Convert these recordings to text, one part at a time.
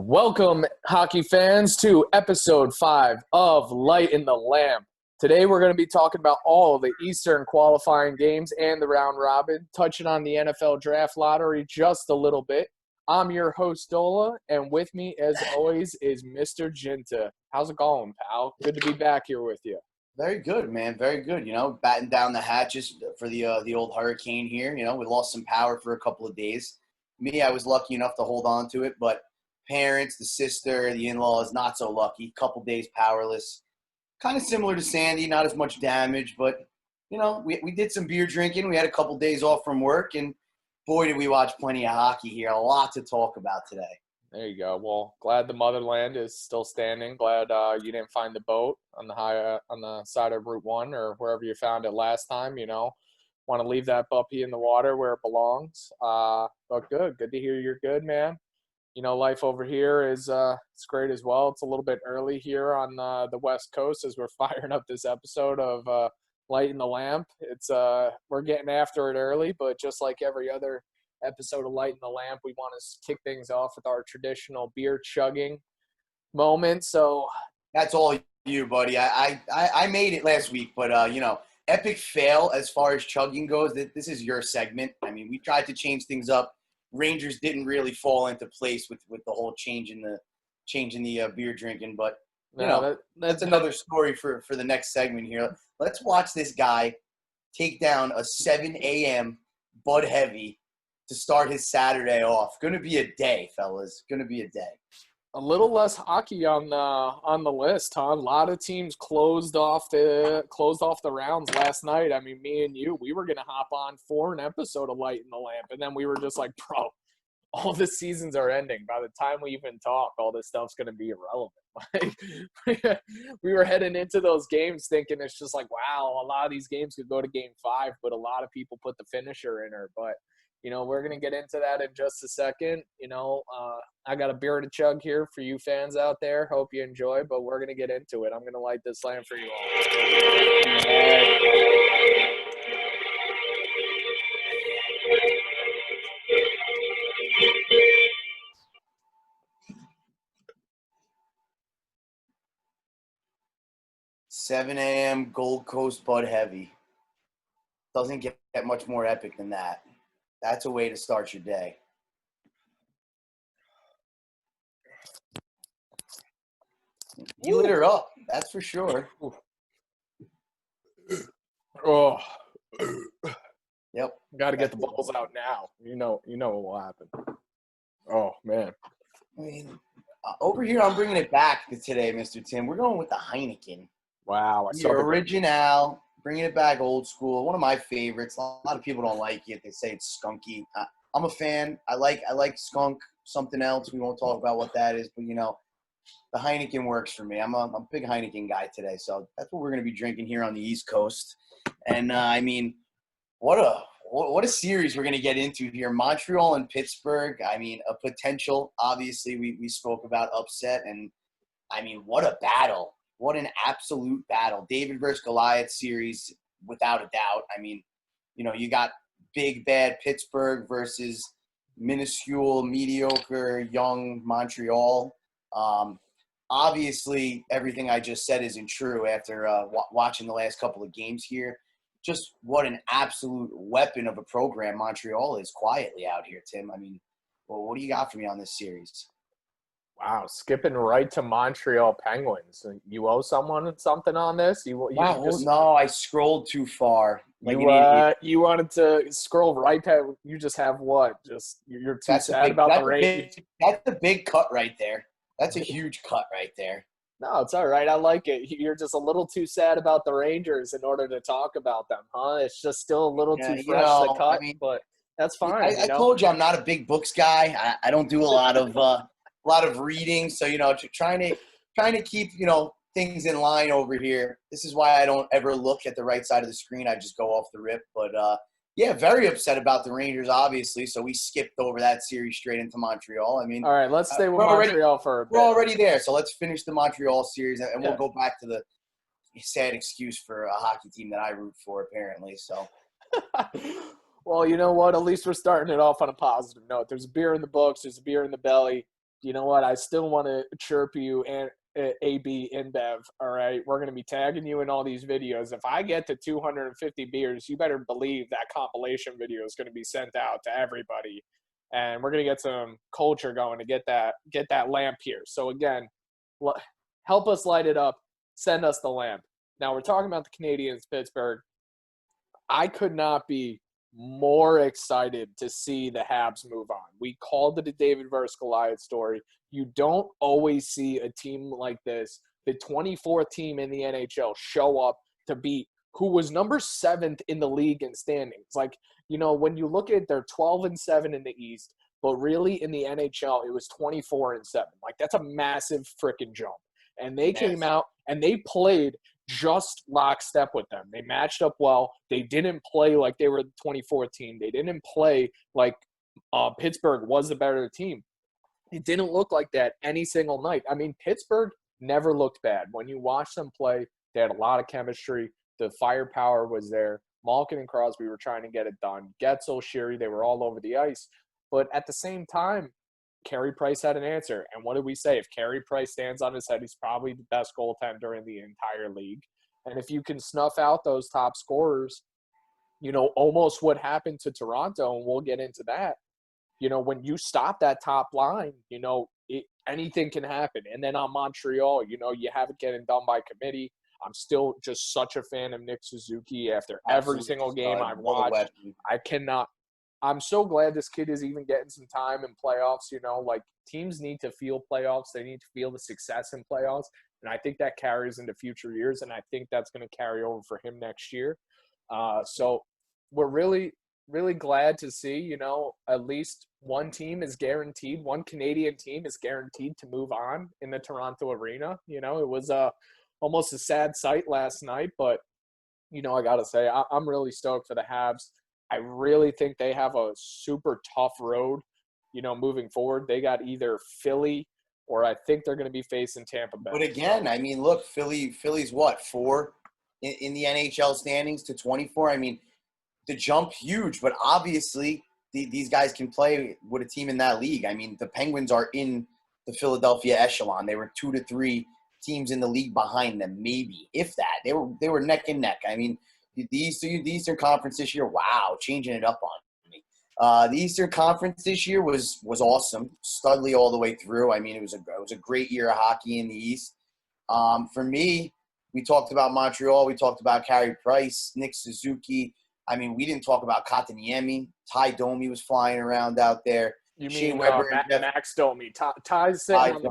Welcome, hockey fans, to episode 5 of Light in the Lamp. Today we're going to be talking about all the Eastern qualifying games and the round robin, touching on the NFL draft lottery just a little bit. I'm your host, Dola, and with me, as always, is Mr. Jinta. How's it going, pal? Good to be back here with you. Very good, man. Very good. Batting down the hatches for the old hurricane here. We lost some power for a couple of days. Me, I was lucky enough to hold on to it, but parents, the sister, the in-laws, not so lucky. Couple days powerless. Kind of similar to Sandy, not as much damage, but, we did some beer drinking. We had a couple days off from work, and boy, did we watch plenty of hockey here. A lot to talk about today. There you go. Well, glad the motherland is still standing. Glad you didn't find the boat on the side of Route 1 or wherever you found it last time. Want to leave that puppy in the water where it belongs. But good to hear you're good, man. Life over here is it's great as well. It's a little bit early here on the West Coast as we're firing up this episode of Light in the Lamp. It's we're getting after it early, but just like every other episode of Light in the Lamp, we want to kick things off with our traditional beer chugging moment. So that's all you, buddy. I made it last week, but epic fail as far as chugging goes. This is your segment. I mean, we tried to change things up. Rangers didn't really fall into place with the whole change in the beer drinking, but that's another story for the next segment here. Let's watch this guy take down a 7 a.m. Bud Heavy to start his Saturday off. Going to be a day, fellas. Going to be a day. A little less hockey on the list, huh? A lot of teams closed off the rounds last night. I mean, me and you, we were gonna hop on for an episode of Light in the Lamp, and then we were just like, bro, all the seasons are ending. By the time we even talk, all this stuff's gonna be irrelevant. Like, we were heading into those games thinking it's just like, wow, a lot of these games could go to Game 5, but a lot of people put the finisher in her. But we're going to get into that in just a second. I got a beer to chug here for you fans out there. Hope you enjoy, but we're going to get into it. I'm going to light this lamp for you all. 7 a.m. Gold Coast Bud Heavy. Doesn't get much more epic than that. That's a way to start your day. You lit her up, that's for sure. Oh. Yep. Got to get the balls out now. You know what will happen. Oh, man. I mean, over here, I'm bringing it back today, Mr. Tim. We're going with the Heineken. Wow. The original. Bringing it back old school. One of my favorites. A lot of people don't like it. They say it's skunky. I'm a fan. I like skunk. Something else. We won't talk about what that is. But, the Heineken works for me. I'm a big Heineken guy today. So that's what we're going to be drinking here on the East Coast. And, I mean, what a series we're going to get into here. Montreal and Pittsburgh. I mean, a potential, obviously, we spoke about upset. And, I mean, what a battle. What an absolute battle. David versus Goliath series, without a doubt. I mean, you got big, bad Pittsburgh versus minuscule, mediocre, young Montreal. Obviously, everything I just said isn't true after watching the last couple of games here. Just what an absolute weapon of a program Montreal is quietly out here, Tim. I mean, well, what do you got for me on this series? Wow, skipping right to Montreal Penguins. You owe someone something on this? No, I scrolled too far. You wanted to scroll right past. You just have what? Just you're too sad about the rate. That's a big cut right there. That's a huge cut right there. No, it's all right. I like it. You're just a little too sad about the Rangers in order to talk about them, huh? It's just still a little too fresh to cut, but that's fine. I told you I'm not a big books guy. I don't do a lot of reading, so trying to keep things in line over here. This is why I don't ever look at the right side of the screen. I just go off the rip. But yeah, very upset about the Rangers, obviously. So we skipped over that series straight into Montreal. I mean, all right, let's stay with Montreal for a bit. We're already there, so let's finish the Montreal series, and we'll go back to the sad excuse for a hockey team that I root for, apparently. So. Well, you know what? At least we're starting it off on a positive note. There's a beer in the books. There's a beer in the belly. you know what? I still want to chirp you and AB InBev. All right, we're going to be tagging you in all these videos. If I get to 250 beers, you better believe that compilation video is going to be sent out to everybody, and we're going to get some culture going to get that lamp here. So again, help us light it up. Send us the lamp. Now we're talking about the Canadiens, Pittsburgh. I could not be more excited to see the Habs move on. We called it a David versus Goliath story. You don't always see a team like this, the 24th team in the NHL, show up to beat who was number 7th in the league in standings. Like, you know, when you look at they're 12-7 in the East, but really in the NHL, it was 24-7. Like, that's a massive freaking jump. And they came out and they played just lockstep with them. They matched up well. They didn't play like they were the 24th team. They didn't play like Pittsburgh was the better team. It didn't look like that any single night. I mean, Pittsburgh never looked bad. When you watch them play, they had a lot of chemistry. The firepower was there. Malkin and Crosby were trying to get it done. Getzel, Sheary, they were all over the ice. But at the same time, Carey Price had an answer. And what did we say? If Carey Price stands on his head, he's probably the best goaltender in the entire league. And if you can snuff out those top scorers, you know, almost what happened to Toronto, and we'll get into that, you know, when you stop that top line, you know, anything can happen. And then on Montreal, you know, you have it getting done by committee. I'm still just such a fan of Nick Suzuki after every single game I've watched. I'm so glad this kid is even getting some time in playoffs. You know, like, teams need to feel playoffs. They need to feel the success in playoffs. And I think that carries into future years, and I think that's going to carry over for him next year. So we're really, really glad to see, you know, at least one team is guaranteed, one Canadian team is guaranteed to move on in the Toronto arena. You know, it was almost a sad sight last night, but, you know, I got to say, I'm really stoked for the Habs. I really think they have a super tough road, you know, moving forward. They got either Philly or I think they're going to be facing Tampa Bay. But again, I mean, look, Philly's what, 4 in the NHL standings to 24? I mean, the jump huge, but obviously these guys can play with a team in that league. I mean, the Penguins are in the Philadelphia echelon. They were 2 to 3 teams in the league behind them, maybe, if that. They were neck and neck. I mean, the Eastern Conference this year, wow, changing it up on me. The Eastern Conference this year was awesome. Studley all the way through. I mean, it was a great year of hockey in the East. For me, we talked about Montreal. We talked about Carey Price, Nick Suzuki. I mean, we didn't talk about Kotkaniemi. Ty Domi was flying around out there. You mean Max Domi? Ty's sitting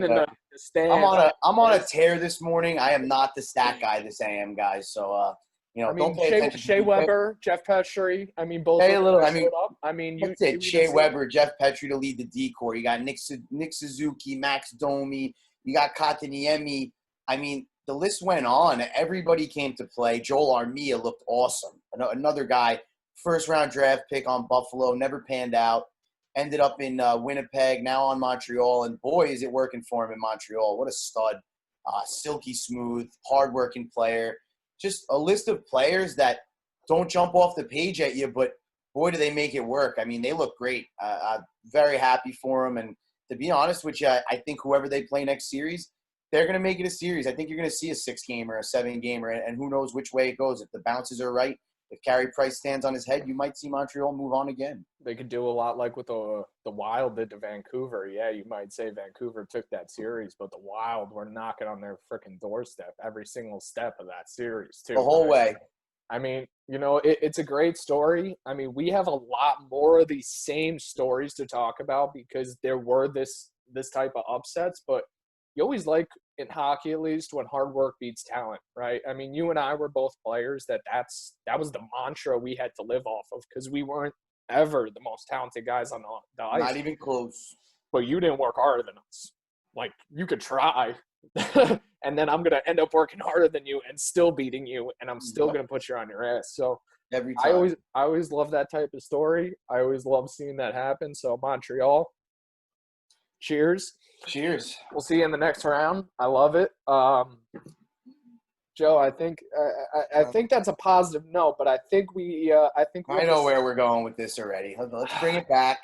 in the stand. I'm on a tear this morning. I am not the stat guy this AM, guys. So you know, I mean, don't pay attention. Shea Weber, Jeff Petrie. I mean, both. Hey, a little. You said Shea Weber, Jeff Petrie to lead the decor. You got Nick Suzuki, Max Domi. You got Kotkaniemi. I mean, the list went on. Everybody came to play. Joel Armia looked awesome. Another guy, first-round draft pick on Buffalo, never panned out. Ended up in Winnipeg, now on Montreal. And, boy, is it working for him in Montreal. What a stud. Silky smooth, hard-working player. Just a list of players that don't jump off the page at you, but, boy, do they make it work. I mean, they look great. I'm very happy for them. And to be honest with you, I think whoever they play next series, they're going to make it a series. I think you're going to see a 6-gamer, a 7-gamer, and who knows which way it goes. If the bounces are right, if Carey Price stands on his head, you might see Montreal move on again. They could do a lot like what the Wild did to Vancouver. Yeah, you might say Vancouver took that series, but the Wild were knocking on their freaking doorstep every single step of that series, too. The whole way. I mean, you know, it's a great story. I mean, we have a lot more of these same stories to talk about because there were this type of upsets, but you always like, in hockey at least, when hard work beats talent, right? I mean, you and I were both players that was the mantra we had to live off of because we weren't ever the most talented guys on the ice. Not even close. But you didn't work harder than us. Like, you could try. And then I'm going to end up working harder than you and still beating you, and I'm still going to put you on your ass. So every time. I always love that type of story. I always love seeing that happen. So Montreal, cheers. Cheers. We'll see you in the next round. I love it. Joe, I think that's a positive note, but I think I know where we're going with this already. Let's bring it back.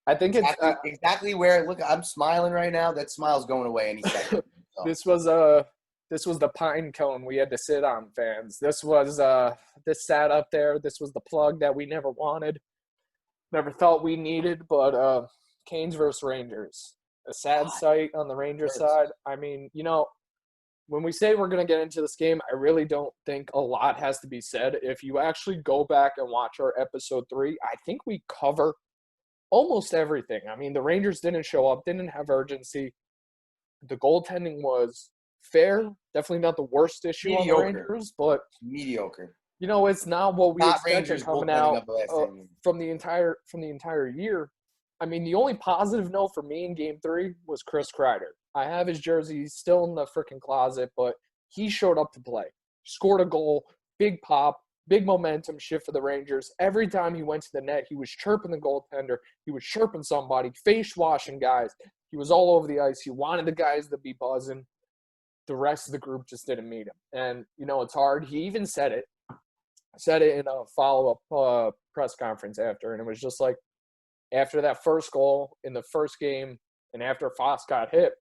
I think it's exactly where. Look, I'm smiling right now. That smile's going away any second. So. This was the pine cone we had to sit on, fans. This sat up there. This was the plug that we never wanted, never thought we needed. But Canes versus Rangers, a sad sight on the Rangers side. I mean, when we say we're going to get into this game, I really don't think a lot has to be said. If you actually go back and watch our episode 3, I think we cover almost everything. I mean, the Rangers didn't show up, didn't have urgency. The goaltending was fair, definitely not the worst issue on the Rangers, but mediocre. It's not what we expected coming out from the entire year. I mean, the only positive note for me in Game 3 was Chris Kreider. I have his jersey still in the freaking closet, but he showed up to play. Scored a goal, big pop, big momentum shift for the Rangers. Every time he went to the net, he was chirping the goaltender. He was chirping somebody, face washing guys. He was all over the ice. He wanted the guys to be buzzing. The rest of the group just didn't meet him. And, it's hard. He even said it in a follow-up press conference after, and it was just like, after that first goal in the first game and after Foss got hit,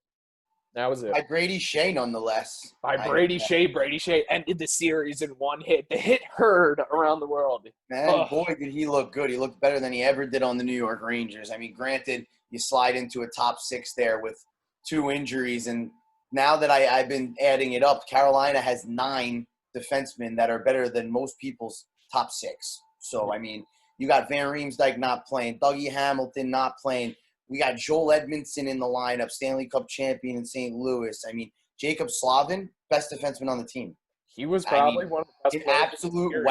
that was it. By Brady Shea, nonetheless. Brady Shea ended the series in one hit. The hit heard around the world. Man, boy, did he look good. He looked better than he ever did on the New York Rangers. I mean, granted, you slide into a top 6 there with 2 injuries. And now that I've been adding it up, Carolina has 9 defensemen that are better than most people's top 6. So, I mean, you got Van Riemsdyk not playing, Dougie Hamilton not playing. We got Joel Edmondson in the lineup, Stanley Cup champion in St. Louis. I mean, Jacob Slavin, best defenseman on the team. He was probably one of the best players.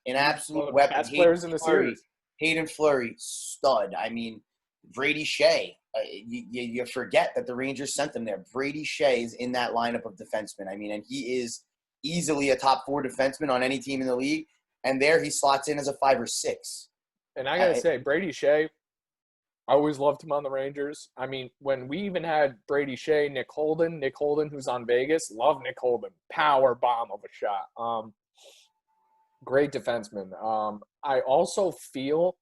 An absolute weapon. Best players in the series. Hayden Fleury, stud. I mean, Brady Shea. You forget that the Rangers sent them there. Brady Shea is in that lineup of defensemen. I mean, and he is easily a top 4 defenseman on any team in the league. And there he slots in as a 5 or 6. And I got to say, Brady Shea, I always loved him on the Rangers. I mean, when we even had Brady Shea, Nick Holden, who's on Vegas, love Nick Holden. Power bomb of a shot. Great defenseman. I also feel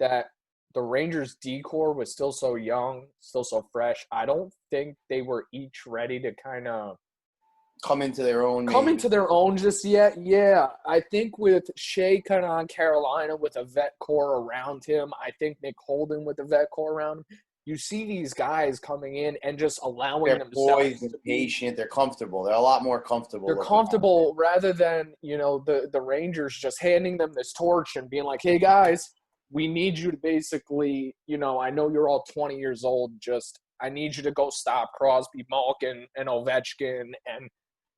that the Rangers' decor was still so young, still so fresh. I don't think they were each ready to kind of come into their own just yet. Yeah, I think with Shea kind of on Carolina with a vet core around him, I think Nick Holden with a vet core around him, you see these guys coming in and just allowing themselves to be patient. They're comfortable. They're a lot more comfortable. They're comfortable rather than, the Rangers just handing them this torch and being like, hey, guys, we need you to basically, I know you're all 20 years old. I need you to go stop Crosby, Malkin, and Ovechkin and,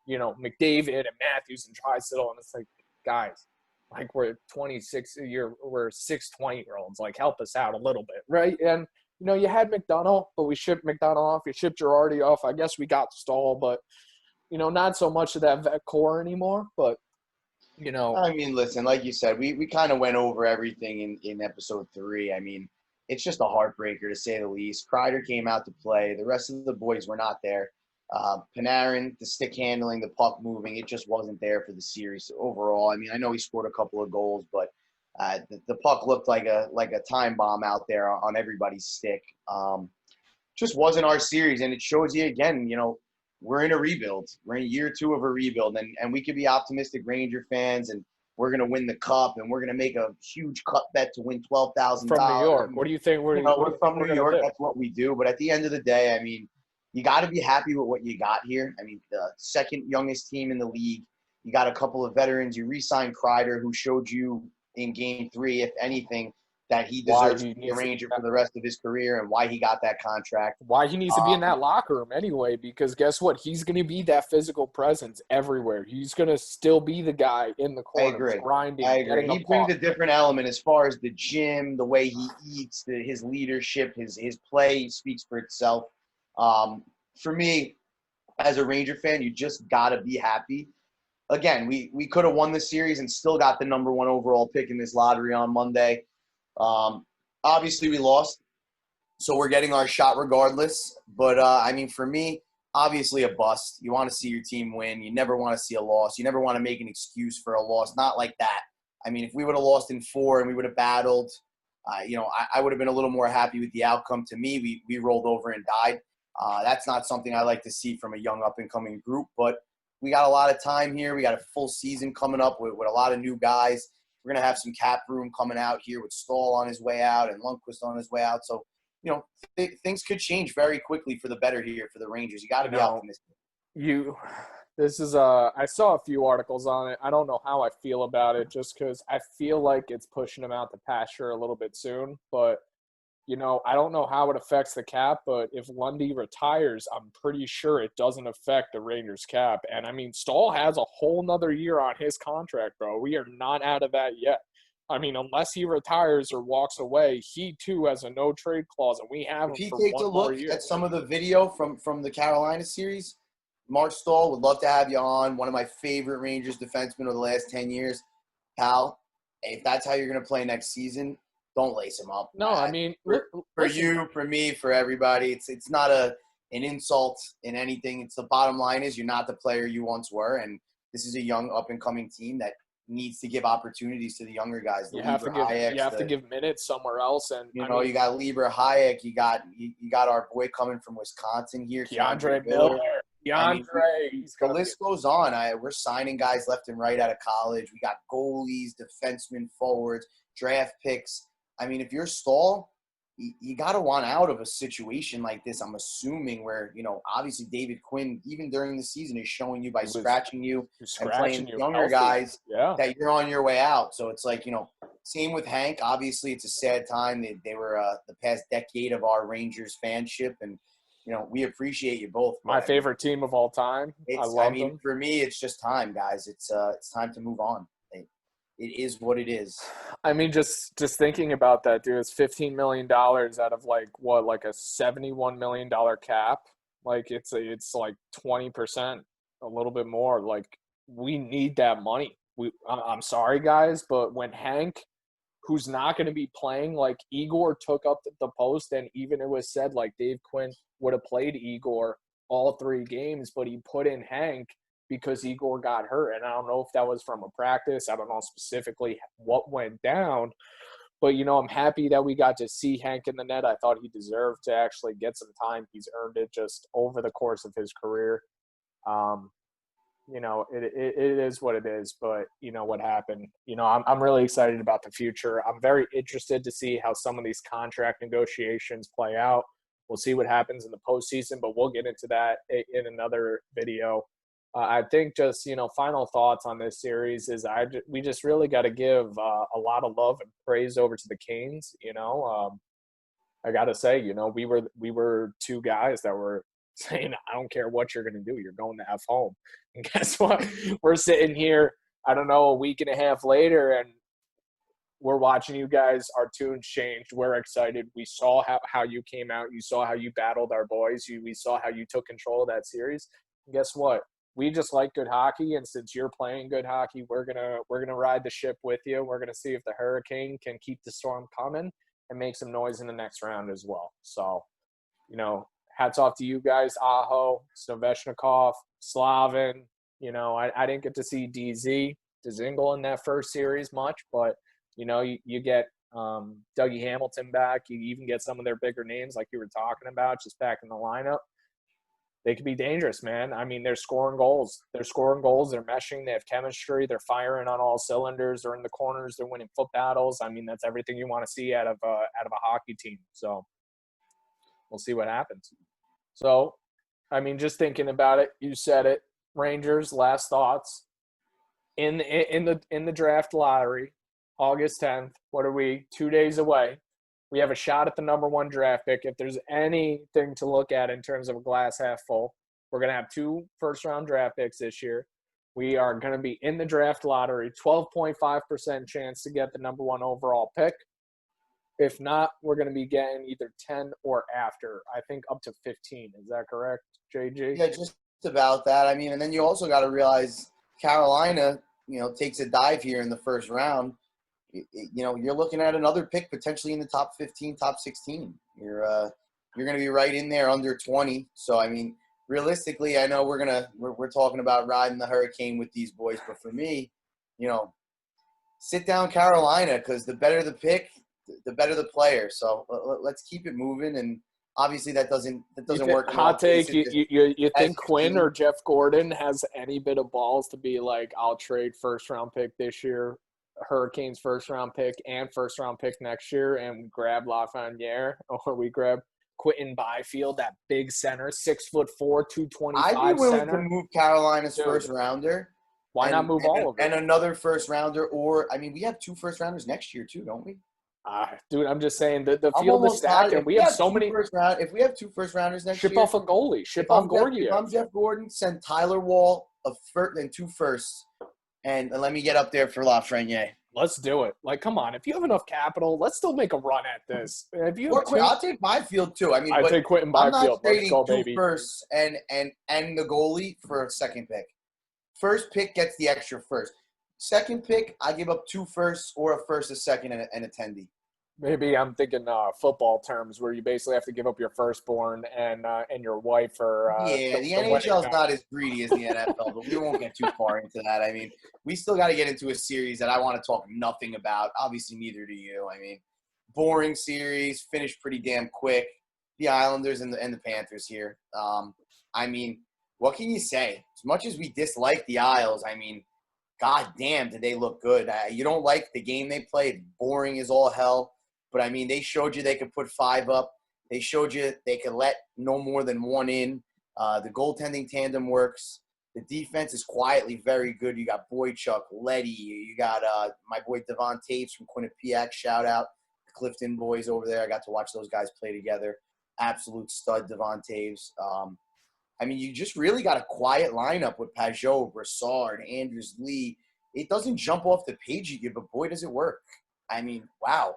McDavid and Matthews and Draisaitl. And it's like, guys, like we're 6-20-year-olds. Like, help us out a little bit, right? And, you had McDonough, but we shipped McDonough off. You shipped Girardi off. I guess we got Stahl, but, not so much of that vet core anymore. But, I mean, listen, like you said, we kind of went over everything in episode 3. I mean, it's just a heartbreaker to say the least. Kreider came out to play. The rest of the boys were not there. Panarin, the stick handling, the puck moving, it just wasn't there for the series overall. I mean, I know he scored a couple of goals, but the puck looked like a time bomb out there on everybody's stick. Just wasn't our series, and it shows you again, we're in a rebuild. We're in year 2 of a rebuild, and we could be optimistic Ranger fans, and we're going to win the cup, and we're going to make a huge cut bet to win $12,000. From New York. What do you think? We're from New York. That's what we do. But at the end of the day, I mean, you got to be happy with what you got here. I mean, the second youngest team in the league. You got a couple of veterans. You re-signed Kreider, who showed you in Game 3, if anything, that he deserves to be a Ranger for the rest of his career and why he got that contract. Why he needs to be in that locker room anyway, because guess what? He's going to be that physical presence everywhere. He's going to still be the guy in the corner grinding. I agree. He brings a different element as far as the gym, the way he eats, his leadership, his play speaks for itself. For me, as a Ranger fan, you just got to be happy. Again, we could have won the series and still got the number 1 overall pick in this lottery on Monday. Obviously, we lost, so we're getting our shot regardless. But, I mean, for me, obviously a bust. You want to see your team win. You never want to see a loss. You never want to make an excuse for a loss. Not like that. I mean, if we would have lost in 4 and we would have battled, I would have been a little more happy with the outcome. To me, we rolled over and died. That's not something I like to see from a young up-and-coming group, but we got a lot of time here. We got a full season coming up with a lot of new guys. We're going to have some cap room coming out here with Stahl on his way out and Lundqvist on his way out. So, things could change very quickly for the better here for the Rangers. You got to be optimistic. I saw a few articles on it. I don't know how I feel about it just because I feel like it's pushing them out the pasture a little bit soon. But, I don't know how it affects the cap, but if Lundy retires, I'm pretty sure it doesn't affect the Rangers cap. And, I mean, Stahl has a whole nother year on his contract, bro. We are not out of that yet. I mean, unless he retires or walks away, he too has a no-trade clause, and we have him for 1 more year. If he takes a look at some of the video from the Carolina series, Mark Stahl, would love to have you on. One of my favorite Rangers defensemen of the last 10 years. Pal, if that's how you're going to play next season, don't lace him up. No, I mean, for you, for me, for everybody, it's not an insult in anything. It's the bottom line is you're not the player you once were, and this is a young up-and-coming team that needs to give opportunities to the younger guys. You have to give minutes somewhere else, and you got Lieber Hayek, you got our boy coming from Wisconsin here, Keandre Miller. The list goes on. We're signing guys left and right out of college. We got goalies, defensemen, forwards, draft picks. I mean, if you're Stahl, you got to want out of a situation like this, I'm assuming, where, obviously David Quinn, even during the season, is showing you by scratching you and playing younger guys that you're on your way out. So it's like, same with Hank. Obviously, it's a sad time. They were the past decade of our Rangers fanship, and, we appreciate you both. My favorite team of all time. I love them. For me, it's just time, guys. It's time to move on. It is what it is. I mean, just thinking about that, dude, it's $15 million out of like a $71 million cap. Like it's like 20%, a little bit more. Like we need that money. I'm sorry, guys, but when Hank, who's not going to be playing, like Igor took up the post, and even it was said like Dave Quinn would have played Igor all 3 games, but he put in Hank because Igor got hurt. And I don't know if that was from a practice. I don't know specifically what went down. But, I'm happy that we got to see Hank in the net. I thought he deserved to actually get some time. He's earned it just over the course of his career. It is what it is. But, what happened. I'm really excited about the future. I'm very interested to see how some of these contract negotiations play out. We'll see what happens in the postseason, but we'll get into that in another video. I think just, final thoughts on this series is we just really got to give a lot of love and praise over to the Canes. I got to say, we were 2 guys that were saying, I don't care what you're going to do. You're going to F home. And guess what? We're sitting here, I don't know, a week and a half later, and we're watching you guys. Our tunes changed. We're excited. We saw how you came out. You saw how you battled our boys. We saw how you took control of that series. And guess what? We just like good hockey, and since you're playing good hockey, we're gonna ride the ship with you. We're gonna see if the Hurricane can keep the storm coming and make some noise in the next round as well. So, hats off to you guys, Aho, Svechnikov, Slavin. I didn't get to see Dzingel in that first series much, but you get Dougie Hamilton back. You even get some of their bigger names like you were talking about just back in the lineup. They could be dangerous, man. I mean, they're scoring goals. They're meshing. They have chemistry. They're firing on all cylinders. They're in the corners. They're winning foot battles. I mean, that's everything you want to see out of a hockey team. So we'll see what happens. So, I mean, just thinking about it, you said it. Rangers, last thoughts. In the draft lottery, August 10th. What are we? 2 days away. We have a shot at the number 1 draft pick. If there's anything to look at in terms of a glass half full, we're going to have 2 first-round draft picks this year. We are going to be in the draft lottery, 12.5% chance to get the number 1 overall pick. If not, we're going to be getting either 10 or after. I think up to 15. Is that correct, JG? Yeah, just about that. I mean, and then you also got to realize Carolina, takes a dive here in the first round. You're looking at another pick potentially in the top 15, top 16. You're going to be right in there under 20. So, I mean, realistically, I know we're talking about riding the Hurricane with these boys, but for me, sit down Carolina, because the better the pick, the better the player. So let's keep it moving. And obviously that doesn't work. Hot take. You as think a Quinn team. or Jeff Gordon has any bit of balls to be like, I'll trade first round pick this year, Hurricanes first round pick and first round pick next year, and grab Lafreniere, or we grab Quentin Byfield, that big center, 6'4", I'd be 225 willing center. to move Carolina's Dude, first rounder. why not move all of it? And another first rounder, or I mean, we have 2 first rounders next year too, don't we? Dude, I'm just saying the I'm field is almost stacked, positive. and we have so many. If we have 2 first rounders next Ship year, off a goalie. Ship if off I'm Gorgiev. Jeff Gordon, send Tyler Wall and 2 firsts, and let me get up there for Lafreniere. Let's do it. Like, come on. If you have enough capital, let's still make a run at this. If you have I'll take Byfield too. I mean, I take Quentin I'm Byfield. not Let's trading go, 2 baby. firsts and the goalie for a second pick. First pick gets the extra first. Second pick, I give up 2 firsts or a first, a second, and a tendy. Maybe I'm thinking football terms, where you basically have to give up your firstborn and your wife for the NHL is not as greedy as the NFL, but we won't get too far into that. I mean, we still got to get into a series that I want to talk nothing about. Obviously, neither do you. I mean, boring series, finished pretty damn quick. The Islanders and the Panthers here. I mean, what can you say? As much as we dislike the Isles, I mean, god damn, did they look good. You don't like the game they played. Boring as all hell. But, I mean, they showed you they could put 5 up. They showed you they could let no more than 1 in. The goaltending tandem works. The defense is quietly very good. You got Boychuk, Letty. You got my boy Devon Taves from Quinnipiac. Shout out the Clifton boys over there. I got to watch those guys play together. Absolute stud, Devon Taves. I mean, you just really got a quiet lineup with Pajot, Brassard, Andrews, Lee. It doesn't jump off the page you give, but boy, does it work. I mean, wow.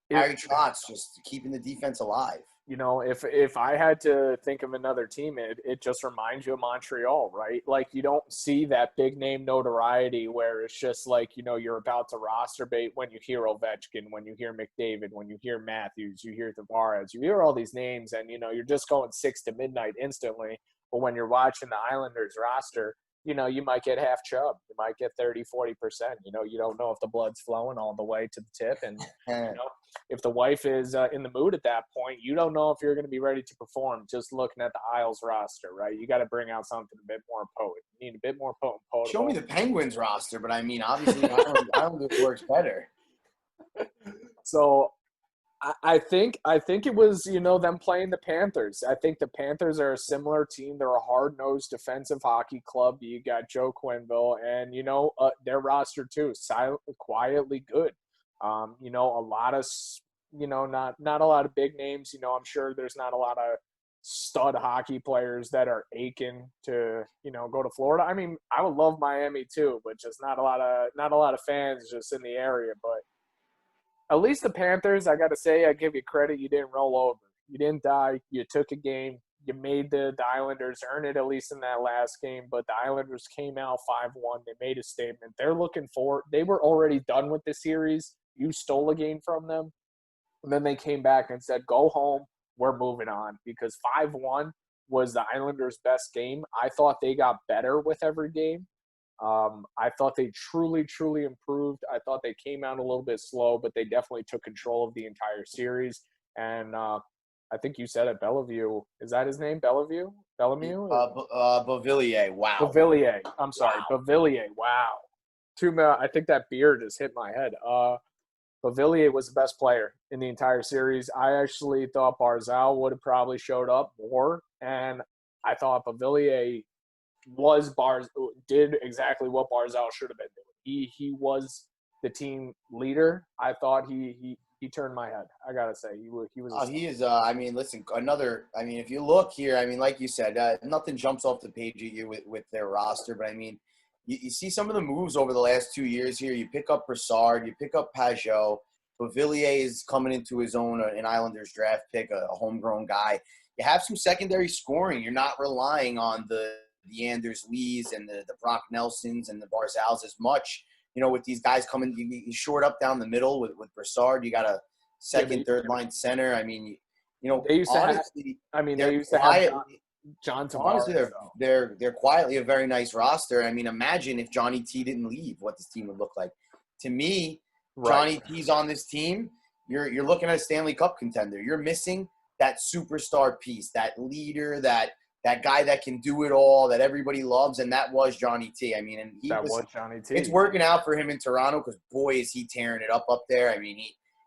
Harry Trotz just keeping the defense alive. You know, if I had to think of another team, it just reminds you of Montreal, right? Like, you don't see that big name notoriety where it's just like, you know, you're about to roster bait when you hear Ovechkin, when you hear McDavid, when you hear Matthews, you hear Tavares, you hear all these names, and, you know, you're just going 6 to midnight instantly. But when you're watching the Islanders roster, you know, you might get half chub. You might get 30, 40%. You know, you don't know if the blood's flowing all the way to the tip. And, you know, if the wife is in the mood at that point, you don't know if you're going to be ready to perform just looking at the Isles roster, right? You got to bring out something a bit more potent. You need a bit more potent. Show me the Penguins roster, but, I mean, obviously Islanders works better. So I think it was, you know, them playing the Panthers. I think the Panthers are a similar team. They're a hard-nosed defensive hockey club. You got Joe Quenneville, and, you know, their roster too, silently, quietly good. You know, a lot of, you know, not a lot of big names. You know, I'm sure there's not a lot of stud hockey players that are aching to, you know, go to Florida. I mean, I would love Miami too, but just not a lot of fans just in the area, but at least the Panthers, I got to say, I give you credit. You didn't roll over. You didn't die. You took a game. You made the Islanders earn it, at least in that last game. But the Islanders came out 5-1. They made a statement. They're looking for – they were already done with the series. You stole a game from them. And then they came back and said, go home. We're moving on. Because 5-1 was the Islanders' best game. I thought they got better with every game. I thought they truly, truly improved. I thought they came out a little bit slow, but they definitely took control of the entire series. And I think you said it, Bellevue. Is that his name, Bellevue? Bellemieux? Beauvillier. Wow. Beauvillier. I'm sorry. Wow. Beauvillier. Wow. I think that beer just hit my head. Beauvillier was the best player in the entire series. I actually thought Barzal would have probably showed up more, and I thought Beauvillier did exactly what Barzal should have been doing. He was the team leader. I thought he turned my head. I gotta say he was. He is. I mean, listen. If you look here, I mean, like you said, nothing jumps off the page at you with their roster. But I mean, you see some of the moves over the last 2 years here. You pick up Brassard, you pick up Pajot. Beauvillier is coming into his own, an Islanders draft pick, a homegrown guy. You have some secondary scoring. You're not relying on the Anders Lees and the Brock Nelsons and the Barzals as much. You know, with these guys coming, you short up down the middle with Brassard. You got a second, third line center. I mean, you know, they used honestly, they used to have John Tavares. Honestly, they're quietly a very nice roster. I mean, imagine if Johnny T didn't leave, what this team would look like. To me, Johnny T's on this team. you're looking at a Stanley Cup contender. You're missing that superstar piece, that leader, that guy that can do it all, that everybody loves, and that was Johnny T. I mean, and That was Johnny T. it's working out for him in Toronto because, boy, is he tearing it up there. I mean,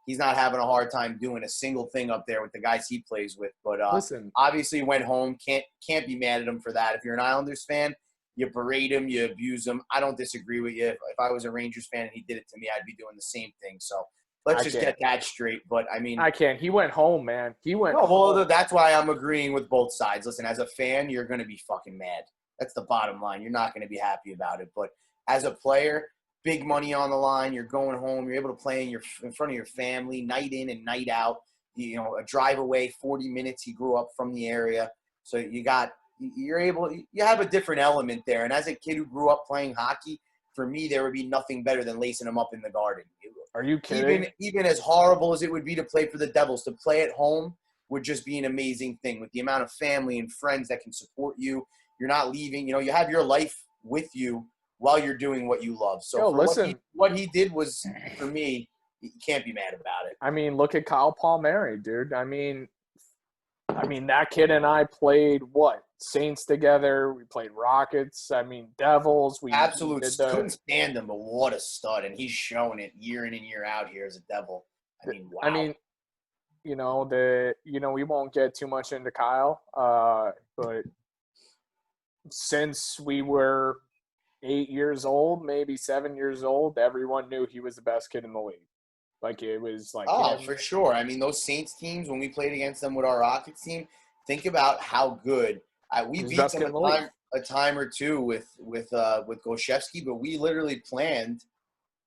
he's not having a hard time doing a single thing up there with the guys he plays with. But Listen, obviously went home. Can't be mad at him for that. If you're an Islanders fan, you berate him, you abuse him. I don't disagree with you. If I was a Rangers fan and he did it to me, I'd be doing the same thing. So let's just get that straight. But, I mean – I can't. He went home, man. He went home. Well, that's why I'm agreeing with both sides. Listen, as a fan, you're going to be fucking mad. That's the bottom line. You're not going to be happy about it. But as a player, big money on the line. You're going home. You're able to play in front of your family, night in and night out. You know, a drive away, 40 minutes. He grew up from the area. So you have a different element there. And as a kid who grew up playing hockey, for me, there would be nothing better than lacing him up in the Garden. Are you kidding? Even as horrible as it would be to play for the Devils, to play at home would just be an amazing thing with the amount of family and friends that can support you. You're not leaving. You know, you have your life with you while you're doing what you love. So what he did was, for me, you can't be mad about it. I mean, look at Kyle Palmieri, dude. I mean, that kid and I played Saints together. We played Rockets. I mean, Devils. We couldn't stand him, but what a stud! And he's showing it year in and year out here as a Devil. I mean, wow. I mean, we won't get too much into Kyle, but since we were 8 years old, maybe 7 years old, everyone knew he was the best kid in the league. Like, it was like for sure. I mean, those Saints teams, when we played against them with our Rockets team, think about how good we beat them a time or two with Goshevsky, but we literally planned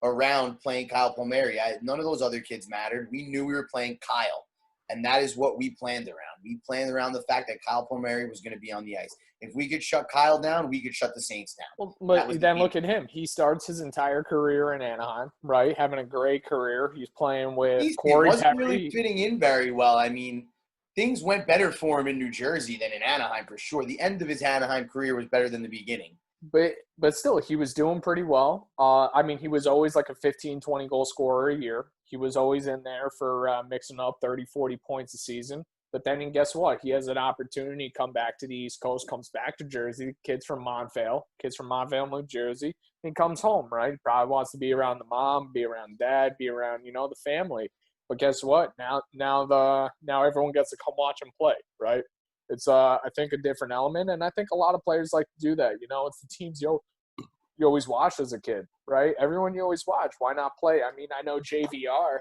around playing Kyle Palmieri. None of those other kids mattered. We knew we were playing Kyle, and that is what we planned around. We planned around the fact that Kyle Palmieri was going to be on the ice. If we could shut Kyle down, we could shut the Saints down. Well, but then look at him. He starts his entire career in Anaheim, right? Having a great career. He's playing with Corey Perry. He wasn't really fitting in very well. I mean, things went better for him in New Jersey than in Anaheim for sure. The end of his Anaheim career was better than the beginning. But still, he was doing pretty well. I mean, he was always like a 15, 20 goal scorer a year. He was always in there for mixing up 30, 40 points a season. But then guess what? He has an opportunity to come back to the East Coast, comes back to Jersey, kids from Montvale, New Jersey. He comes home, right? He probably wants to be around the mom, be around dad, be around, the family. But guess what? Now everyone gets to come watch him play, right? It's I think a different element, and I think a lot of players like to do that. It's the teams you always watched as a kid, right? Everyone you always watch. Why not play? I mean, I know JVR.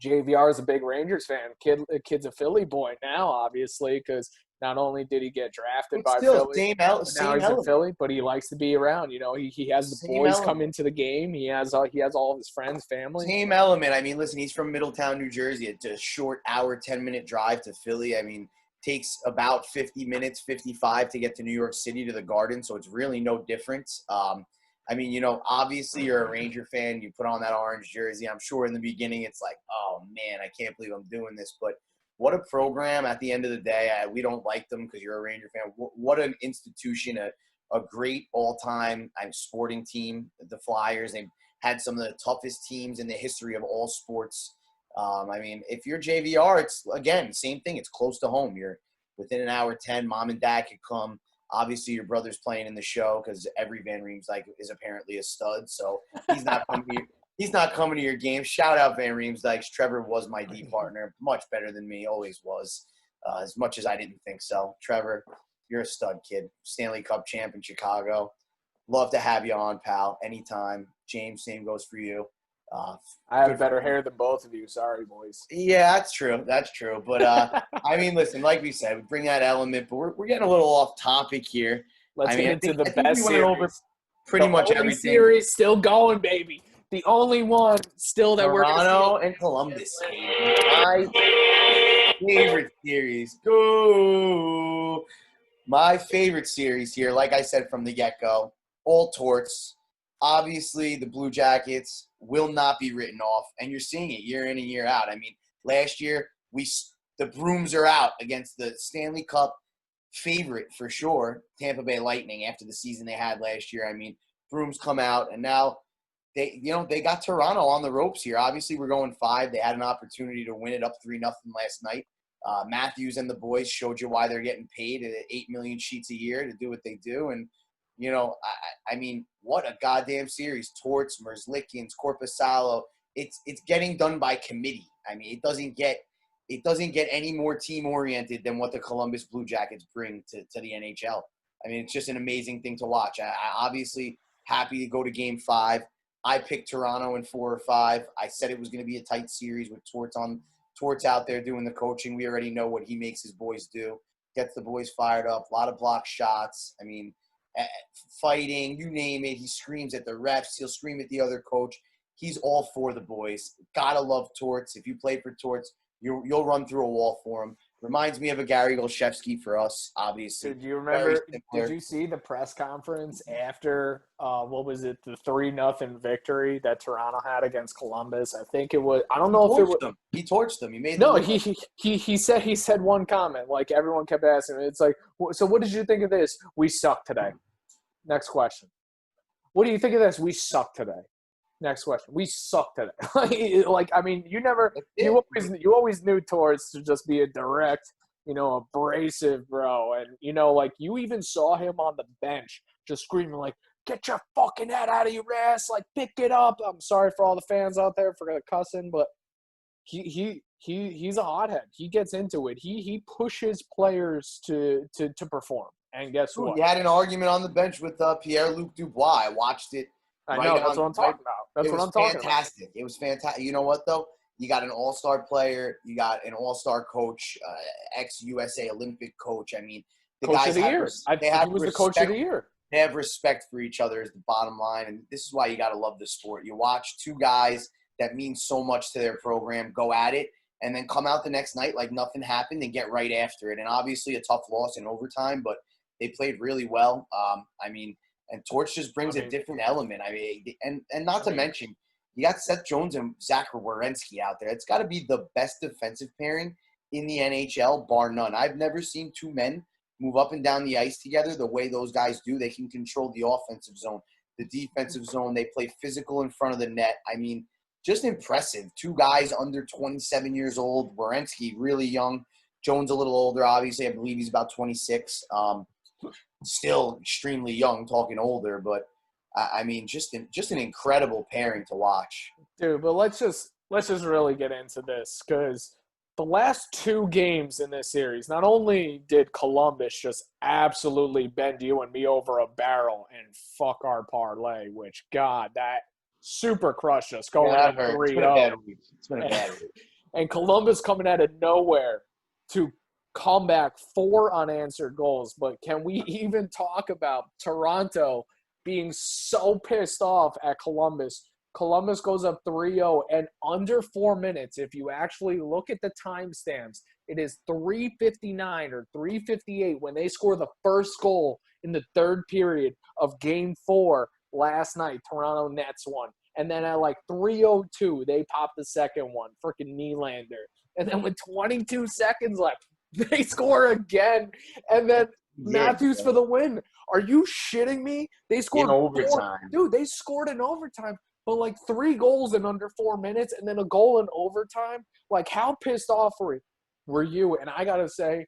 JVR is a big Rangers fan. Kid's a Philly boy now, obviously, because not only did he get drafted by Philly, now he's in Philly, but he likes to be around. He has the boys come into the game. He has all of his friends, family. Same element. I mean, listen, he's from Middletown, New Jersey. It's a short hour, 10-minute drive to Philly. I mean, takes about 50 minutes, 55 to get to New York City to the Garden, so it's really no difference. I mean, obviously you're a Ranger fan. You put on that orange jersey. I'm sure in the beginning it's like, oh, man, I can't believe I'm doing this. But what a program at the end of the day. We don't like them because you're a Ranger fan. What an institution, a great all-time sporting team, the Flyers. They've had some of the toughest teams in the history of all sports. I mean, if you're JVR, it's, again, same thing. It's close to home. You're within an hour 10. Mom and dad could come. Obviously, your brother's playing in the show because every Van Riemsdyk is apparently a stud. So he's not coming here. He's not coming to your game. Shout out Van Riemsdyk. Trevor was my D partner. Much better than me. Always was. As much as I didn't think so. Trevor, you're a stud kid. Stanley Cup champ in Chicago. Love to have you on, pal. Anytime. James, same goes for you. I have better hair than both of you. Sorry, boys. Yeah, that's true. That's true. But, I mean, listen, like we said, we bring that element, but we're getting a little off topic here. Let's get into the best series. We went over pretty much everything. Series still going, baby. The only one still that we're going to see. Toronto and Columbus. My favorite series. Go! My favorite series here, like I said from the get-go, all torts. Obviously, the Blue Jackets will not be written off, and you're seeing it year in and year out. I mean, last year, the brooms are out against the Stanley Cup favorite for sure, Tampa Bay Lightning, after the season they had last year. I mean, brooms come out, and now they got Toronto on the ropes here. Obviously, we're going 5. They had an opportunity to win it up 3-0 last night. Matthews and the boys showed you why they're getting paid at 8 million sheets a year to do what they do. And, I mean, what a goddamn series. Torts, Merzlikins, Korpisalo. It's getting done by committee. I mean, it doesn't get any more team-oriented than what the Columbus Blue Jackets bring to the NHL. I mean, it's just an amazing thing to watch. I obviously happy to go to Game 5. I picked Toronto in 4 or 5. I said it was going to be a tight series with Torts out there doing the coaching. We already know what he makes his boys do. Gets the boys fired up. A lot of block shots. I mean, fighting, you name it. He screams at the refs. He'll scream at the other coach. He's all for the boys. Gotta love Torts. If you play for Torts, you'll run through a wall for him. Reminds me of a Gary Golshevsky for us, obviously. Did you remember? Did you see the press conference after what was it, the 3-0 victory that Toronto had against Columbus? I think it was. I don't know if it was. He torched them. He made no. He said one comment. Like everyone kept asking him. It's like, so what did you think of this? We suck today. Next question. What do you think of this? We suck today. Next question. We suck today. Like, I mean, you always knew Torts to just be a direct, abrasive bro. And, like, you even saw him on the bench just screaming, like, get your fucking head out of your ass. Like, pick it up. I'm sorry for all the fans out there for cussing, but he's a hothead. He gets into it. He pushes players to perform. And guess what? He had an argument on the bench with Pierre-Luc Dubois. I watched it. I know. That's what I'm talking about. It was fantastic. It was fantastic. You know what, though? You got an all-star player. You got an all-star coach, ex-USA Olympic coach. I mean, the coach guys of the year. He was the coach of the year. They have respect for each other is the bottom line. And this is why you got to love the sport. You watch two guys that mean so much to their program go at it and then come out the next night like nothing happened and get right after it. And obviously a tough loss in overtime, but they played really well. And Torch just brings a different element. I mean, and not to mention, you got Seth Jones and Zach Werenski out there. It's got to be the best defensive pairing in the NHL, bar none. I've never seen two men move up and down the ice together the way those guys do. They can control the offensive zone, the defensive zone. They play physical in front of the net. I mean, just impressive. Two guys under 27 years old. Werenski, really young. Jones a little older, obviously. I believe he's about 26. Still extremely young, talking older, but I mean, just an incredible pairing to watch. Dude, but let's just really get into this because the last 2 games in this series, not only did Columbus just absolutely bend you and me over a barrel and fuck our parlay, which God, that super crushed us going in 3-0. It's been a bad week. And Columbus coming out of nowhere to come back 4 unanswered goals. But can we even talk about Toronto being so pissed off at Columbus? Columbus goes up 3-0 and under 4 minutes, if you actually look at the timestamps, it is 3:59 or 3:58 when they score the first goal in the third period of Game 4 last night. Toronto nets one. And then at like 3:02, they pop the second one, freaking Nylander. And then with 22 seconds left, they score again, and then Matthews for the win. Are you shitting me? They scored in overtime. Dude, they scored in overtime, but like 3 goals in under 4 minutes and then a goal in overtime. Like, how pissed off were you? And I got to say,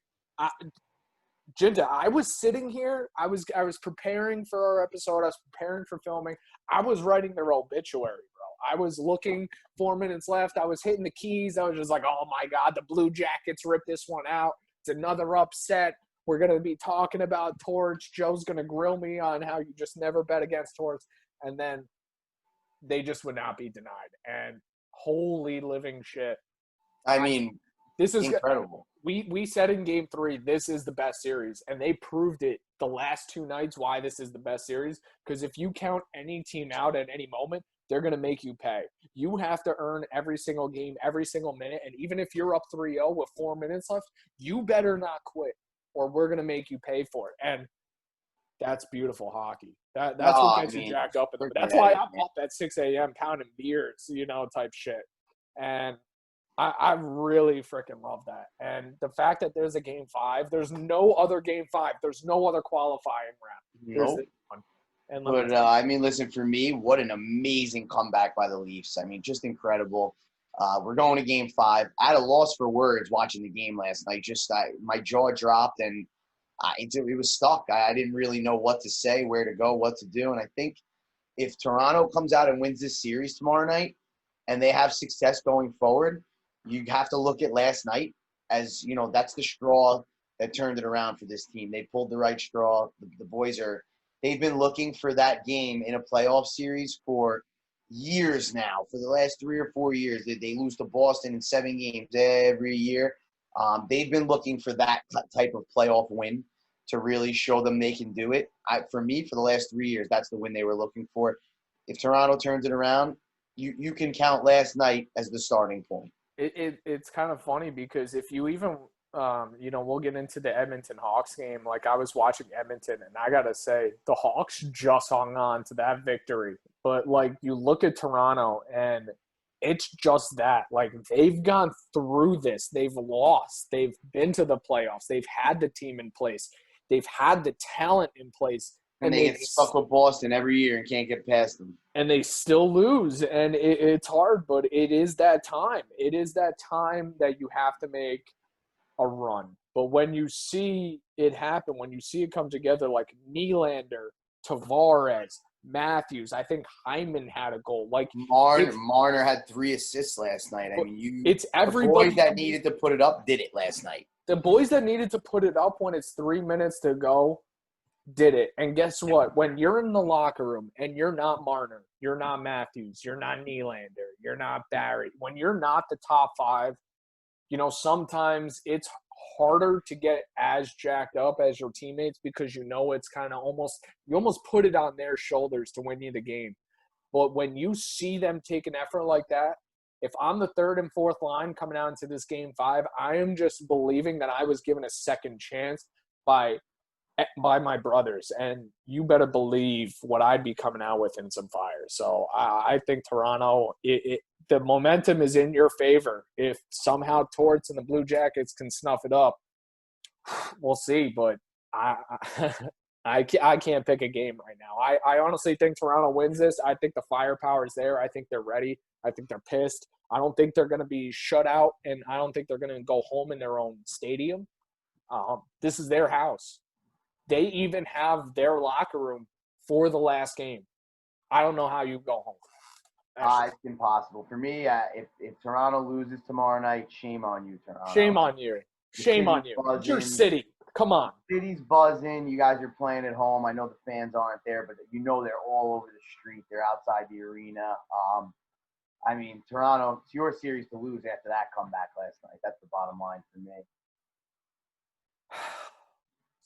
Jinta, I was sitting here. I was preparing for our episode. I was preparing for filming. I was writing their obituary. I was looking 4 minutes left. I was hitting the keys. I was just like, oh, my God, the Blue Jackets ripped this one out. It's another upset. We're going to be talking about Torch. Joe's going to grill me on how you just never bet against Torch. And then they just would not be denied. And holy living shit. I mean, this is incredible. We said in Game 3, this is the best series. And they proved it the last 2 nights why this is the best series. Because if you count any team out at any moment, they're going to make you pay. You have to earn every single game, every single minute. And even if you're up 3-0 with 4 minutes left, you better not quit or we're going to make you pay for it. And that's beautiful hockey. That's what gets you jacked up. That's why I'm up at 6 a.m. pounding beers, type shit. And I really freaking love that. And the fact that there's a Game 5, there's no other Game 5. There's no other qualifying round. Nope. And let me But, I mean, listen, for me, what an amazing comeback by the Leafs. I mean, just incredible. We're going to Game 5. I had a loss for words watching the game last night. My jaw dropped, and it was stuck. I didn't really know what to say, where to go, what to do. And I think if Toronto comes out and wins this series tomorrow night and they have success going forward, you have to look at last night as, that's the straw that turned it around for this team. They pulled the right straw. The boys they've been looking for that game in a playoff series for years now. For the last 3 or 4 years, they lose to Boston in 7 games every year. They've been looking for that type of playoff win to really show them they can do it. For me, for the last 3 years, that's the win they were looking for. If Toronto turns it around, you can count last night as the starting point. It's kind of funny because if you even we'll get into the Edmonton Hawks game. Like, I was watching Edmonton, and I gotta say, the Hawks just hung on to that victory. But, like, you look at Toronto, and it's just that. Like, they've gone through this. They've lost. They've been to the playoffs. They've had the team in place. They've had the talent in place. And they get stuck with Boston every year and can't get past them. And they still lose. And it's hard, but it is that time. It is that time that you have to make a run. But when you see it happen, when you see it come together, like Nylander, Tavares, Matthews, I think Hyman had a goal. Like Marner had 3 assists last night. I mean, it's everybody. The boys that needed to put it up did it last night. The boys that needed to put it up when it's 3 minutes to go did it. And guess what? When you're in the locker room and you're not Marner, you're not Matthews, you're not Nylander, you're not Barry, when you're not the top 5, sometimes it's harder to get as jacked up as your teammates because it's kind of you almost put it on their shoulders to win you the game. But when you see them take an effort like that, if I'm the 3rd and 4th line coming out into this Game 5, I am just believing that I was given a second chance by my brothers, and you better believe what I'd be coming out with in some fire. So I think Toronto, the momentum is in your favor. If somehow Torts and the Blue Jackets can snuff it up, we'll see. But I can't pick a game right now. I honestly think Toronto wins this. I think the firepower is there. I think they're ready. I think they're pissed. I don't think they're going to be shut out, and I don't think they're going to go home in their own stadium. This is their house. They even have their locker room for the last game. I don't know how you go home. It's impossible. For me, if Toronto loses tomorrow night, shame on you, Toronto. Shame on you. Shame on you. It's your city. Come on. The city's buzzing. You guys are playing at home. I know the fans aren't there, but they're all over the street. They're outside the arena. I mean, Toronto, it's your series to lose after that comeback last night. That's the bottom line for me.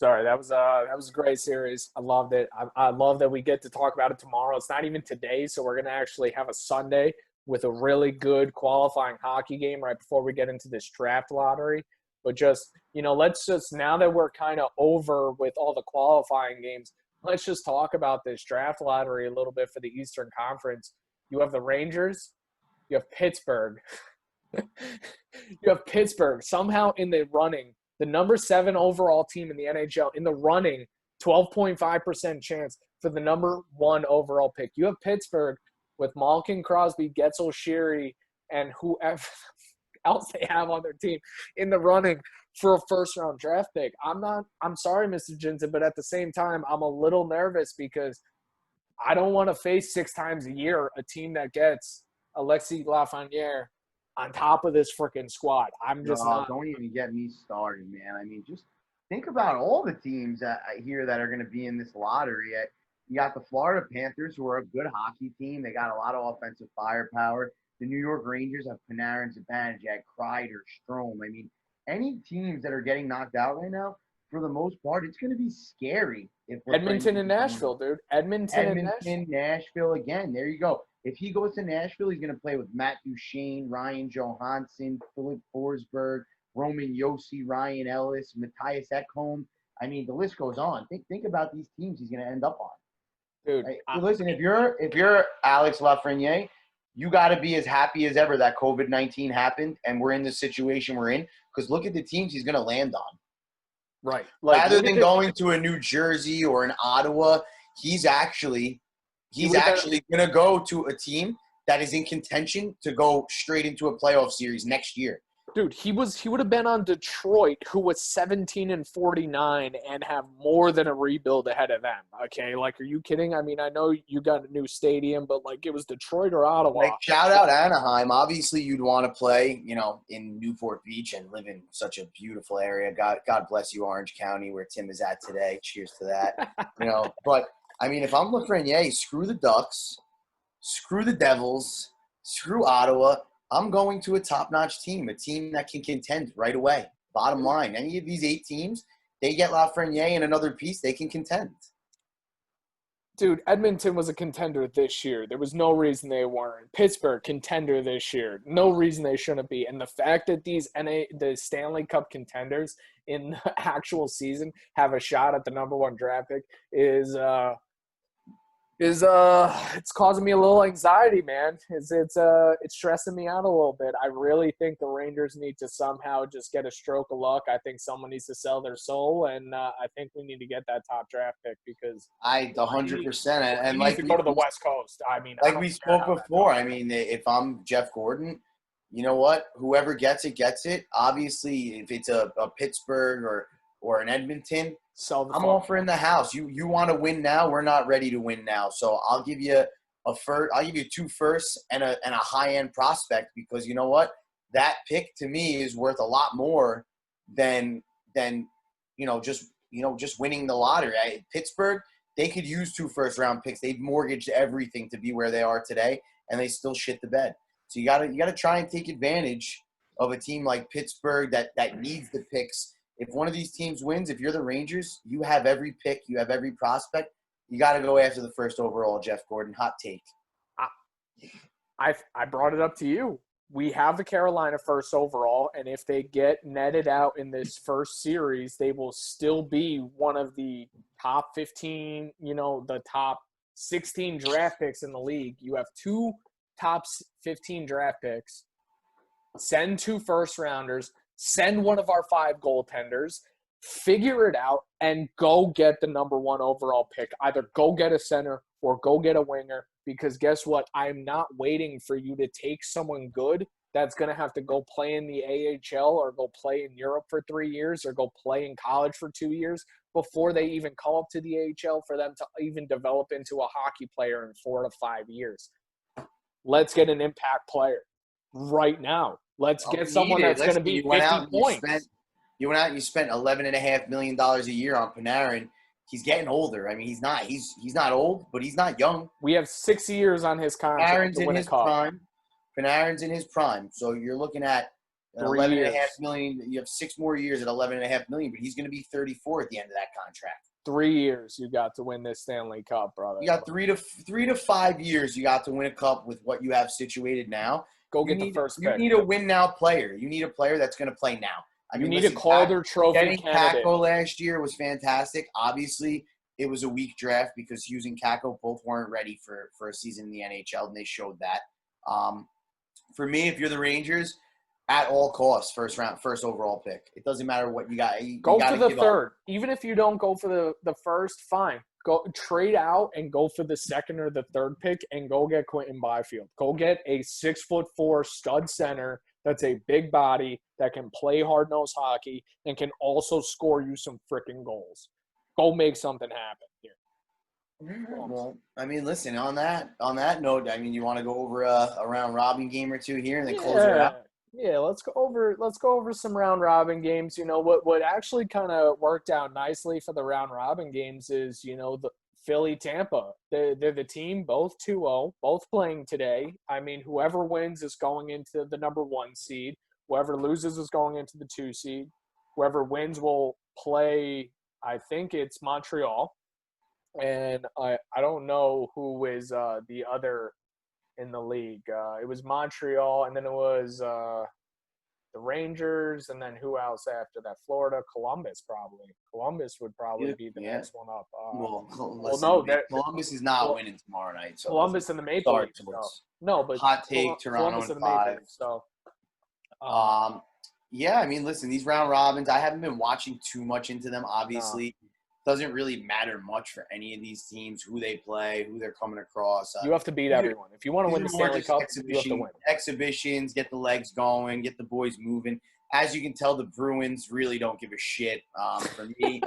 Sorry, that was a great series. I loved it. I love that we get to talk about it tomorrow. It's not even today, so we're going to actually have a Sunday with a really good qualifying hockey game right before we get into this draft lottery. But just, let's just, now that we're kind of over with all the qualifying games, let's just talk about this draft lottery a little bit for the Eastern Conference. You have the Rangers. You have Pittsburgh. You have Pittsburgh somehow in the running. The number 7 overall team in the NHL in the running, 12.5% chance for the number 1 overall pick. You have Pittsburgh with Malkin, Crosby, Getzel, Sheary, and whoever else they have on their team in the running for a first-round draft pick. I'm sorry, Mr. Jensen, but at the same time, I'm a little nervous because I don't want to face 6 times a year a team that gets Alexis Lafreniere on top of this freaking squad. I'm just not. Don't even get me started, man. I mean, just think about all the teams here that are going to be in this lottery. You got the Florida Panthers, who are a good hockey team. They got a lot of offensive firepower. The New York Rangers have Panarin, Zibanejad, Kreider, Strome. I mean, any teams that are getting knocked out right now, for the most part, it's going to be scary. Edmonton and Nashville, dude. Edmonton and Nashville again. There you go. If he goes to Nashville, he's going to play with Matt Duchene, Ryan Johansson, Philip Forsberg, Roman Yossi, Ryan Ellis, Matthias Ekholm. I mean, the list goes on. Think about these teams he's going to end up on. Dude, listen, if you're Alex Lafreniere, you got to be as happy as ever that COVID-19 happened and we're in the situation we're in, because look at the teams he's going to land on. Right. Rather than going to a New Jersey or an Ottawa, he's actually He would've going to go to a team that is in contention to go straight into a playoff series next year. Dude, he would have been on Detroit, who was 17-49 and have more than a rebuild ahead of them. Okay, like, are you kidding? I mean, I know you got a new stadium, but like, it was Detroit or Ottawa. Like, shout out Anaheim. Obviously, you'd want to play, in Newport Beach and live in such a beautiful area. God bless you, Orange County, where Tim is at today. Cheers to that. But I mean, if I'm Lafreniere, screw the Ducks, screw the Devils, screw Ottawa. I'm going to a top-notch team, a team that can contend right away. Bottom line, any of these 8 teams, they get Lafreniere and another piece, they can contend. Dude, Edmonton was a contender this year. There was no reason they weren't. Pittsburgh, contender this year. No reason they shouldn't be. And the fact that the Stanley Cup contenders in the actual season have a shot at the number 1 draft pick is it's causing me a little anxiety, man. It's stressing me out a little bit. I really think the Rangers need to somehow just get a stroke of luck. I think someone needs to sell their soul, and I think we need to get that top draft pick because 100%. And he like needs to go to the West Coast. I mean, like we spoke before. I mean, if I'm Jeff Gordon, you know what? Whoever gets it, gets it. Obviously, if it's a Pittsburgh or an Edmonton, I'm offering the house. You want to win now? We're not ready to win now. So I'll give you I'll give you 2 firsts and a high end prospect because you know what? That pick to me is worth a lot more than just winning the lottery. Pittsburgh, they could use 2 first round picks. They've mortgaged everything to be where they are today, and they still shit the bed. So you gotta try and take advantage of a team like Pittsburgh that needs the picks. If one of these teams wins, if you're the Rangers, you have every pick, you have every prospect. You got to go after the first overall, Jeff Gordon. Hot take. I brought it up to you. We have the Carolina first overall, and if they get netted out in this first series, they will still be one of the top 15, the top 16 draft picks in the league. You have 2 top 15 draft picks. Send 2 first-rounders. Send one of our 5 goaltenders, figure it out, and go get the number 1 overall pick. Either go get a center or go get a winger because guess what? I'm not waiting for you to take someone good that's going to have to go play in the AHL or go play in Europe for 3 years or go play in college for 2 years before they even come up to the AHL for them to even develop into a hockey player in 4 to 5 years. Let's get an impact player right now. Let's get someone that's going to be 50 points. You went out and you spent $11.5 million a year on Panarin. He's getting older. I mean, he's not old, but he's not young. We have 6 years on his contract to win a cup. Panarin's in his prime. So you're looking at $11.5 million. You have 6 more years at $11.5 million, but he's going to be 34 at the end of that contract. 3 years you got to win this Stanley Cup, brother. You got 3 to 5 years you got to win a cup with what you have situated now. Go get the first pick. You need a win-now player. You need a player that's going to play now. You need a Calder Trophy candidate. candidate. Kakko last year was fantastic. Obviously, it was a weak draft because Hughes and Kakko both weren't ready for a season in the NHL, and they showed that. For me, if you're the Rangers, at all costs, first overall pick. It doesn't matter what you got. Go for the third. Even if you don't go for the first, fine. Go trade out and go for the second or the third pick and go get Quentin Byfield. Go get a 6'4" stud center that's a big body that can play hard-nosed hockey and can also score you some freaking goals. Go make something happen here. Well, I mean, listen, on that note, I mean, you want to go over a round robin game or 2 here and then close it out? Yeah, let's go over some round robin games. What actually kind of worked out nicely for the round robin games is, the Philly Tampa. They're the team, both 2-0, both playing today. I mean, whoever wins is going into the number 1 seed. Whoever loses is going into the 2 seed. Whoever wins will play, I think it's Montreal. And I don't know who is the other in the league. It was Montreal, and then it was the Rangers, and then who else after that? Florida, Columbus probably. Columbus would probably be the next one up. Columbus is not winning tomorrow night. So Columbus and the Maple Leafs. No, but hot take, Toronto Columbus in and 5. Leafs, so. Yeah, I mean, listen, these round robins, I haven't been watching too much into them, obviously. doesn't really matter much for any of these teams, who they play, who they're coming across. You have to beat everyone. If you want to win the Stanley Cup, you have to win. Exhibitions, get the legs going, get the boys moving. As you can tell, the Bruins really don't give a shit. For me,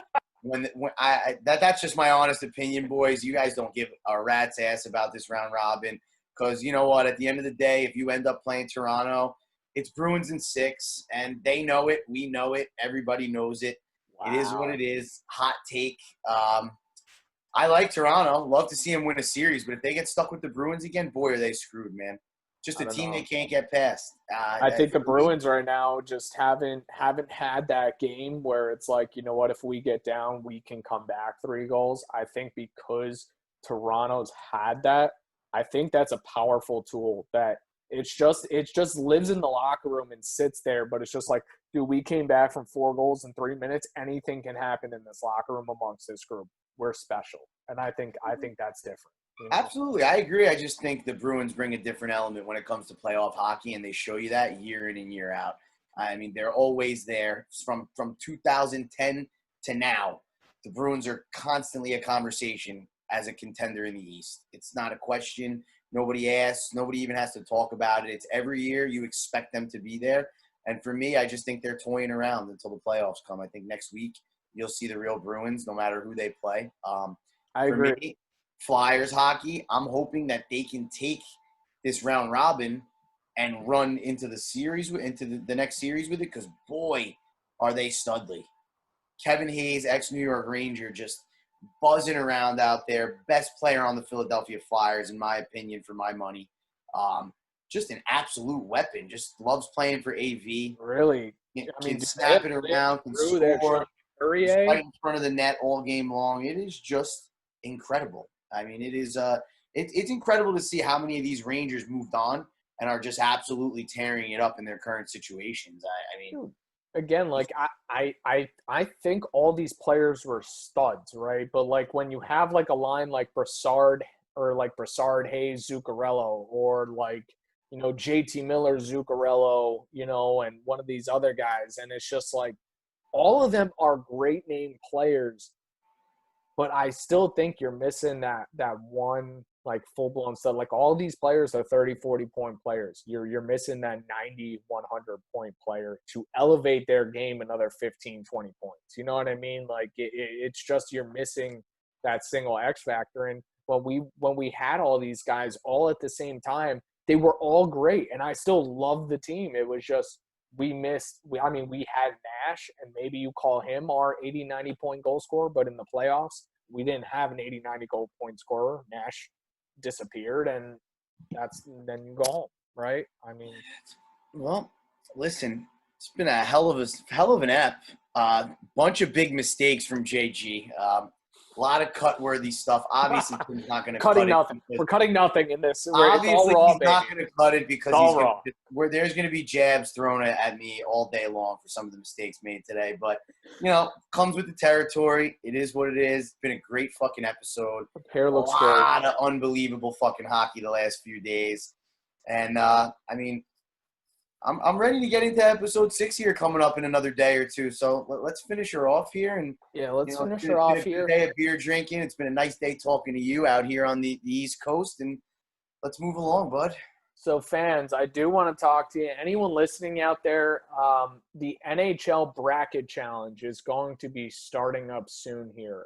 that's just my honest opinion, boys. You guys don't give a rat's ass about this round robin because you know what? At the end of the day, if you end up playing Toronto, it's Bruins in 6, and they know it. We know it. Everybody knows it. Wow. It is what it is. Hot take. I like Toronto. Love to see them win a series, but if they get stuck with the Bruins again, boy, are they screwed, man. Just a team they can't get past. I think the Bruins right now just haven't had that game where it's like, you know what, if we get down, we can come back 3 goals. I think because Toronto's had that, I think that's a powerful tool that it just lives in the locker room and sits there. But it's just like, dude, we came back from 4 goals in 3 minutes. Anything can happen in this locker room amongst this group. We're special, and I think that's different. You know? Absolutely, I agree. I just think the Bruins bring a different element when it comes to playoff hockey, and they show you that year in and year out. I mean, they're always there. From 2010 to now, the Bruins are constantly a conversation as a contender in the East. It's not a question. Nobody asks. Nobody even has to talk about it. It's every year you expect them to be there. And for me, I just think they're toying around until the playoffs come. I think next week you'll see the real Bruins no matter who they play. I agree. For me, Flyers hockey, I'm hoping that they can take this round robin and run into the series, into the next series with it, because, boy, are they studly. Kevin Hayes, ex-New York Ranger, just buzzing around out there. Best player on the Philadelphia Flyers, in my opinion, for my money. Just an absolute weapon. Just loves playing for AV. Really? Can snap it around, can score. He's right in front of the net all game long. It is just incredible. I mean, it is it's incredible to see how many of these Rangers moved on and are just absolutely tearing it up in their current situations. I mean, again, like I think all these players were studs, right? But like when you have like a line like Brassard or like Brassard, Hayes, Zuccarello, or like, you know, JT Miller, Zuccarello, you know, and one of these other guys, and it's just like all of them are great name players. But I still think you're missing that one like full-blown stud. Like all these players are 30, 40-point players. You're missing that 90, 100-point player to elevate their game another 15, 20 points. You know what I mean? Like it's just you're missing that single X factor. And when we had all these guys all at the same time, they were all great. And I still love the team. It was just we had Nash, and maybe you call him our 80, 90-point goal scorer, but in the playoffs, we didn't have an 80, 90 goal point scorer. Nash disappeared, and then you go home, right? I mean, well, listen, it's been a hell of an ep. Bunch of big mistakes from JG. A lot of cut-worthy stuff. Obviously, he's not going to cut nothing. We're cutting nothing in this. Obviously, it's all raw, he's not going to cut it because there's going to be jabs thrown at me all day long for some of the mistakes made today. But, you know, comes with the territory. It is what it is. It's been a great fucking episode. The pair looks great. A lot of unbelievable fucking hockey the last few days. And, I mean, I'm ready to get into episode 6 here coming up in another day or two. So let's finish her off here. And let's finish her off here. It's been a day of beer drinking. It's been a nice day talking to you out here on the East Coast. And let's move along, bud. So fans, I do want to talk to you. Anyone listening out there, the NHL Bracket Challenge is going to be starting up soon here.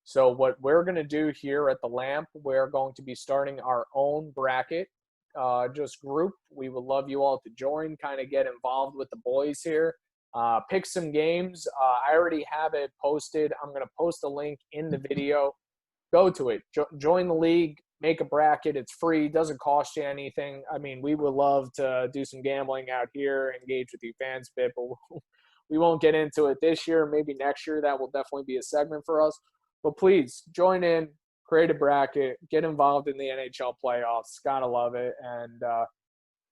So what we're going to do here at the Lamp, we're going to be starting our own bracket. Just group. We would love you all to join, kind of get involved with the boys here. Pick some games. I already have it posted. I'm going to post a link in the video. Go to it. Join the league. Make a bracket. It's free. Doesn't cost you anything. I mean, we would love to do some gambling out here, engage with you fans a bit, but we won't get into it this year. Maybe next year. That will definitely be a segment for us. But please join in. Create a bracket, get involved in the NHL playoffs. Gotta love it. And,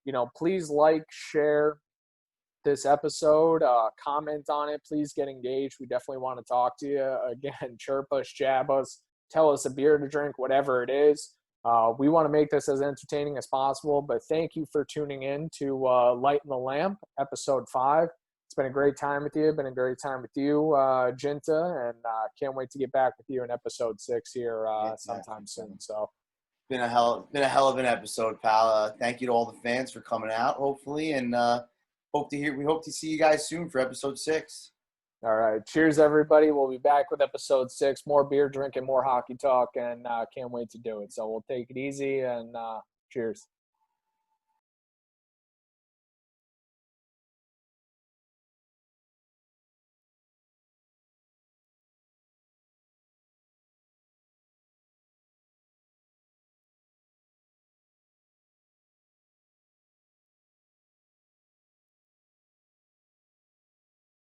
you know, please like, share this episode, comment on it. Please get engaged. We definitely want to talk to you. Again, chirp us, jab us, tell us a beer to drink, whatever it is. We want to make this as entertaining as possible. But thank you for tuning in to Lightin the Lamp, episode 5. It's been a great time with you. Been a great time with you, Jinta, and can't wait to get back with you in episode 6 here sometime soon. So. Been a hell of an episode, pal. Thank you to all the fans for coming out, hopefully, and we hope to see you guys soon for episode 6. All right. Cheers, everybody. We'll be back with episode 6. More beer drinking, more hockey talk, and can't wait to do it. So we'll take it easy and cheers.